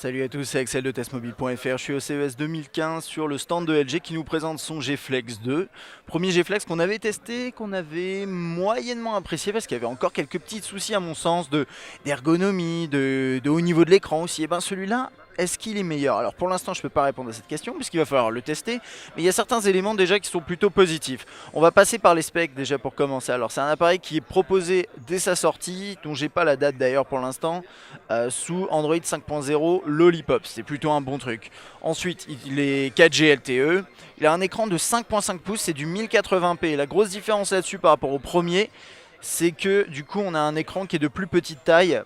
Salut à tous, c'est Axel de testmobile.fr. Je suis au CES 2015 sur le stand de LG qui nous présente son G-Flex 2. Premier G-Flex qu'on avait testé, qu'on avait moyennement apprécié parce qu'il y avait encore quelques petits soucis à mon sens d'ergonomie, de haut niveau de l'écran aussi. Et bien celui-là, est-ce qu'il est meilleur? Alors pour l'instant je ne peux pas répondre à cette question puisqu'il va falloir le tester, mais il y a certains éléments déjà qui sont plutôt positifs. On va passer par les specs déjà pour commencer. Alors c'est un appareil qui est proposé dès sa sortie, dont j'ai pas la date d'ailleurs pour l'instant, sous Android 5.0 Lollipop, c'est plutôt un bon truc. Ensuite, il est 4G LTE, il a un écran de 5.5 pouces, c'est du 1080p. La grosse différence là-dessus par rapport au premier, c'est que du coup on a un écran qui est de plus petite taille.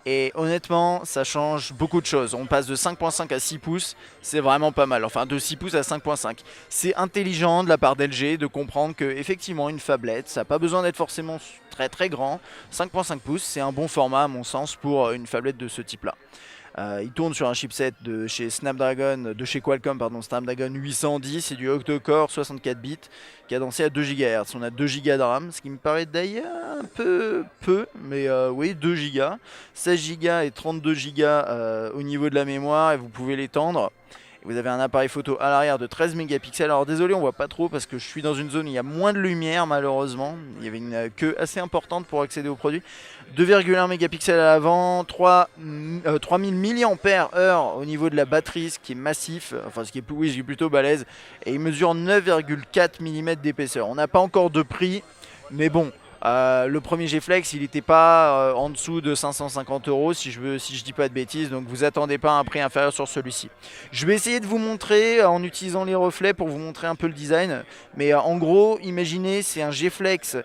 Et honnêtement, ça change beaucoup de choses. On passe de 5.5 à 6 pouces, c'est vraiment pas mal. Enfin, de 6 pouces à 5.5. C'est intelligent de la part d'LG de comprendre que effectivement une phablette, ça n'a pas besoin d'être forcément très très grand. 5.5 pouces, c'est un bon format à mon sens pour une phablette de ce type-là. Il tourne sur un chipset de chez Qualcomm, pardon, Snapdragon 810, c'est du octa-core 64 bits, cadencé à 2 GHz. On a 2 Go de RAM, ce qui me paraît d'ailleurs un peu, mais oui, 2 Go, 16 Go et 32 Go au niveau de la mémoire, et vous pouvez l'étendre. Vous avez un appareil photo à l'arrière de 13 mégapixels. Alors désolé, on voit pas trop parce que je suis dans une zone où il y a moins de lumière malheureusement. Il y avait une queue assez importante pour accéder au produit. 2,1 mégapixels à l'avant, 3000 mAh au niveau de la batterie, ce qui est massif, enfin ce qui est plutôt balèze. Et il mesure 9,4 mm d'épaisseur. On n'a pas encore de prix, mais bon. Le premier G-Flex, il n'était pas en dessous de 550 € si je dis pas de bêtises, donc vous attendez pas un prix inférieur sur celui-ci. Je vais essayer de vous montrer en utilisant les reflets pour vous montrer un peu le design, mais en gros, imaginez, c'est un G-Flex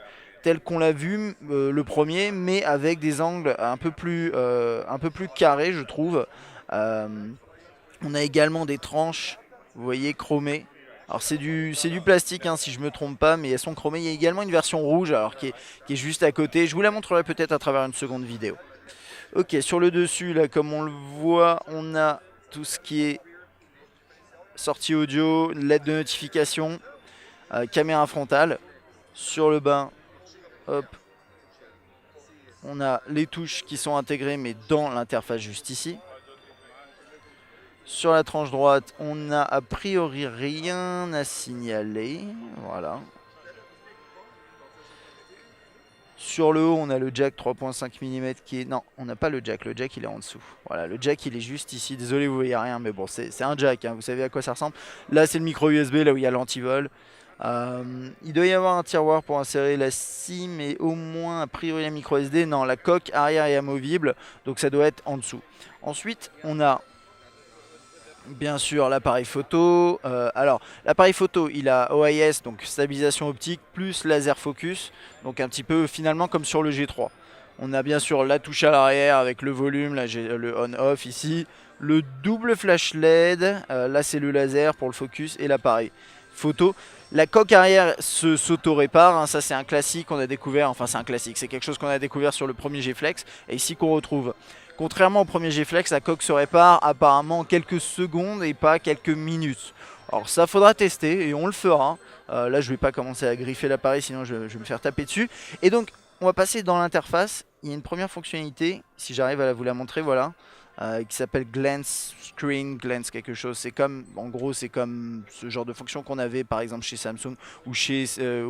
tel qu'on l'a vu le premier, mais avec des angles un peu plus carrés, je trouve. Euh, on a également des tranches, vous voyez, chromées. Alors c'est du plastique hein, si je me trompe pas, mais elles sont chromées. Il y a également une version rouge alors qui est juste à côté. Je vous la montrerai peut-être à travers une seconde vidéo. Ok, sur le dessus, là, comme on le voit, on a tout ce qui est sortie audio, LED de notification, caméra frontale. Sur le bas, hop, on a les touches qui sont intégrées mais dans l'interface juste ici. Sur la tranche droite, on n'a a priori rien à signaler. Voilà. Sur le haut, on a le jack 3.5 mm qui est... Non, on n'a pas le jack il est en dessous. Voilà, le jack il est juste ici. Désolé, vous voyez rien, mais bon, c'est un jack, hein, vous savez à quoi ça ressemble. Là, c'est le micro USB, là où il y a l'antivol. Il doit y avoir un tiroir pour insérer la SIM, mais au moins, a priori, la micro SD. Non, la coque arrière est amovible, donc ça doit être en dessous. Ensuite, on a bien sûr l'appareil photo. Alors l'appareil photo il a OIS, donc stabilisation optique, plus laser focus. Donc un petit peu finalement comme sur le G3. On a bien sûr la touche à l'arrière avec le volume, là j'ai le on-off ici. Le double flash LED, là c'est le laser pour le focus et l'appareil photo. La coque arrière s'auto-répare, hein, ça c'est un classique qu'on a découvert, enfin c'est un classique, c'est quelque chose qu'on a découvert sur le premier G-Flex et ici qu'on retrouve. Contrairement au premier G-Flex, la coque se répare apparemment en quelques secondes et pas quelques minutes. Alors ça faudra tester et on le fera. Là je vais pas commencer à griffer l'appareil sinon je vais me faire taper dessus. Et donc on va passer dans l'interface. Il y a une première fonctionnalité, si j'arrive à vous la montrer, voilà. Qui s'appelle Glance Screen, Glance quelque chose. C'est comme, en gros, c'est comme ce genre de fonction qu'on avait par exemple chez Samsung ou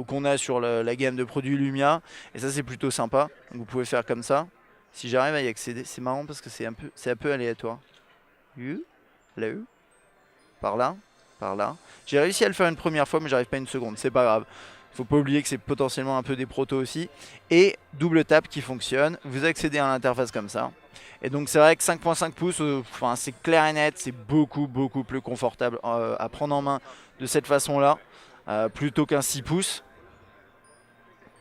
qu'on a sur la gamme de produits Lumia. Et ça, c'est plutôt sympa. Donc, vous pouvez faire comme ça. Si j'arrive à y accéder, c'est marrant parce que c'est un peu aléatoire. Là, par là, par là. J'ai réussi à le faire une première fois, mais j'arrive pas une seconde. C'est pas grave. Faut pas oublier que c'est potentiellement un peu des protos aussi. Et double tap qui fonctionne. Vous accédez à l'interface comme ça. Et donc c'est vrai que 5.5 pouces, c'est clair et net, c'est beaucoup plus confortable à prendre en main de cette façon-là, plutôt qu'un 6 pouces.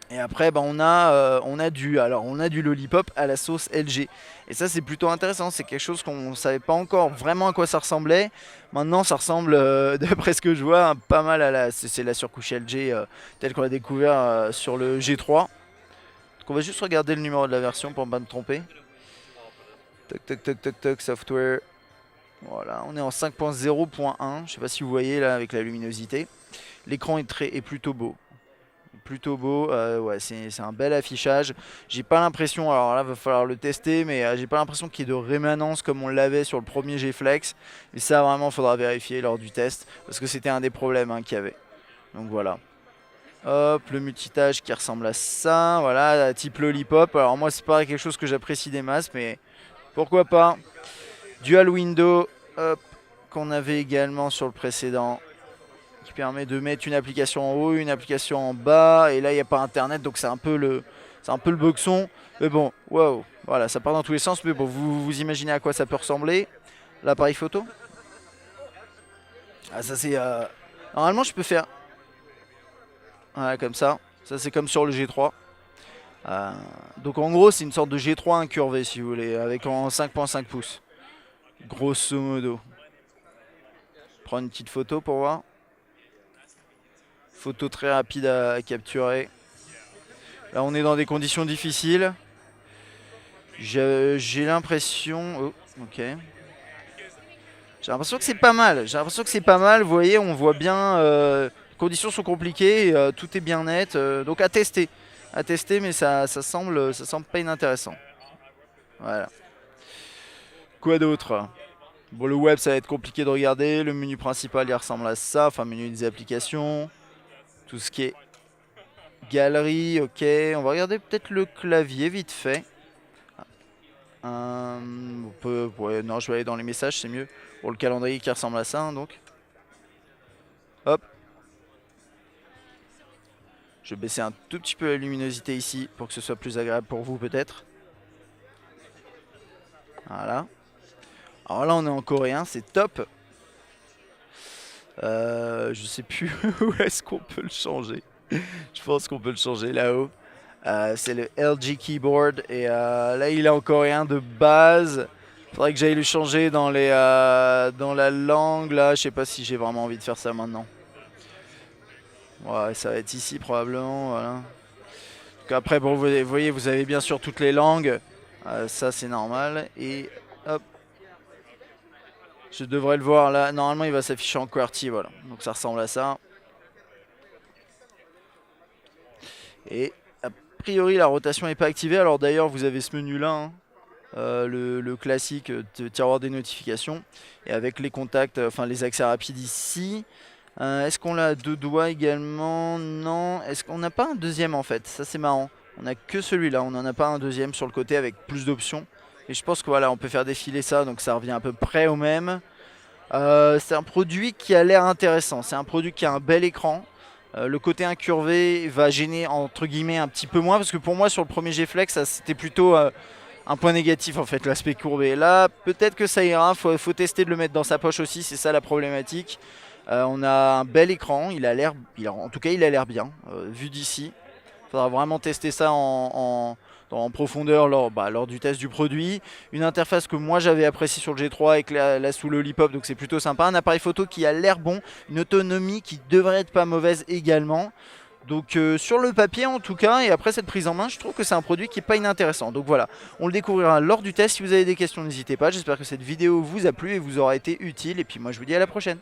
Et après, bah, on a du Lollipop à la sauce LG. Et ça, c'est plutôt intéressant. C'est quelque chose qu'on ne savait pas encore vraiment à quoi ça ressemblait. Maintenant, ça ressemble, d'après ce que je vois, pas mal à c'est la surcouche LG telle qu'on l'a découvert sur le G3. Donc, on va juste regarder le numéro de la version pour ne pas me tromper. Toc, toc, toc, toc, toc, software. Voilà, on est en 5.0.1. Je sais pas si vous voyez là avec la luminosité. L'écran est plutôt beau. Plutôt beau, ouais, c'est un bel affichage. J'ai pas l'impression, alors là, va falloir le tester, mais j'ai pas l'impression qu'il y ait de rémanence comme on l'avait sur le premier G-Flex. Et ça, vraiment, faudra vérifier lors du test, parce que c'était un des problèmes qu'il y avait. Donc voilà. Hop, le multitâche qui ressemble à ça, voilà, type lollipop. Alors moi, c'est pas quelque chose que j'apprécie des masses, mais pourquoi pas. Dual window, hop, qu'on avait également sur le précédent, qui permet de mettre une application en haut, une application en bas, et là il n'y a pas internet, donc c'est un peu le boxon. Mais bon, waouh, voilà, ça part dans tous les sens, mais bon, vous imaginez à quoi ça peut ressembler. L'appareil photo. Ah, ça c'est... Normalement je peux faire... Voilà, comme ça. Ça c'est comme sur le G3. Donc en gros c'est une sorte de G3 incurvé si vous voulez, avec en 5.5 pouces. Grosso modo. Prendre une petite photo pour voir. Photo très rapide à capturer. Là on est dans des conditions difficiles. J'ai l'impression... Oh, ok. J'ai l'impression que c'est pas mal. J'ai l'impression que c'est pas mal. Vous voyez, on voit bien... les conditions sont compliquées, tout est bien net. Donc à tester. À tester, mais ça semble pas inintéressant. Voilà. Quoi d'autre? Bon, le web, ça va être compliqué de regarder. Le menu principal, il ressemble à ça. Enfin, menu des applications. Tout ce qui est galerie, ok. On va regarder peut-être le clavier vite fait. Ouais, non, je vais aller dans les messages, c'est mieux. Pour le calendrier qui ressemble à ça, hein, donc. Hop. Je vais baisser un tout petit peu la luminosité ici pour que ce soit plus agréable pour vous, peut-être. Voilà. Alors là, on est en coréen, c'est top. Je sais plus où est-ce qu'on peut le changer. Je pense qu'on peut le changer là-haut. C'est le LG Keyboard. Et là, il est en coréen de base. Faudrait que j'aille le changer dans la langue. Là, je sais pas si j'ai vraiment envie de faire ça maintenant. Ouais, ça va être ici probablement. Voilà. Donc après, bon, vous voyez, vous avez bien sûr toutes les langues. Ça, c'est normal. Et hop. Je devrais le voir là. Normalement, il va s'afficher en QWERTY. Voilà. Donc ça ressemble à ça. Et a priori, la rotation n'est pas activée. Alors d'ailleurs, vous avez ce menu-là. Hein. Le classique de tiroir des notifications. Et avec les contacts, enfin les accès rapides ici. Est-ce qu'on l'a à deux doigts également? Non. Est-ce qu'on n'a pas un deuxième en fait? Ça c'est marrant. On n'a que celui-là. On n'en a pas un deuxième sur le côté avec plus d'options. Et je pense que voilà, on peut faire défiler ça. Donc ça revient à peu près au même. C'est un produit qui a l'air intéressant. C'est un produit qui a un bel écran. Le côté incurvé va gêner entre guillemets un petit peu moins. Parce que pour moi sur le premier G-Flex, c'était plutôt... un point négatif en fait, l'aspect courbé. Là, peut-être que ça ira, faut tester de le mettre dans sa poche aussi, c'est ça la problématique. On a un bel écran, en tout cas il a l'air bien, vu d'ici. Il faudra vraiment tester ça en profondeur lors du test du produit. Une interface que moi j'avais appréciée sur le G3 avec la sous Lollipop, donc c'est plutôt sympa. Un appareil photo qui a l'air bon, une autonomie qui devrait être pas mauvaise également. Donc sur le papier en tout cas, et après cette prise en main, je trouve que c'est un produit qui n'est pas inintéressant. Donc voilà, on le découvrira lors du test. Si vous avez des questions, n'hésitez pas. J'espère que cette vidéo vous a plu et vous aura été utile. Et puis moi je vous dis à la prochaine.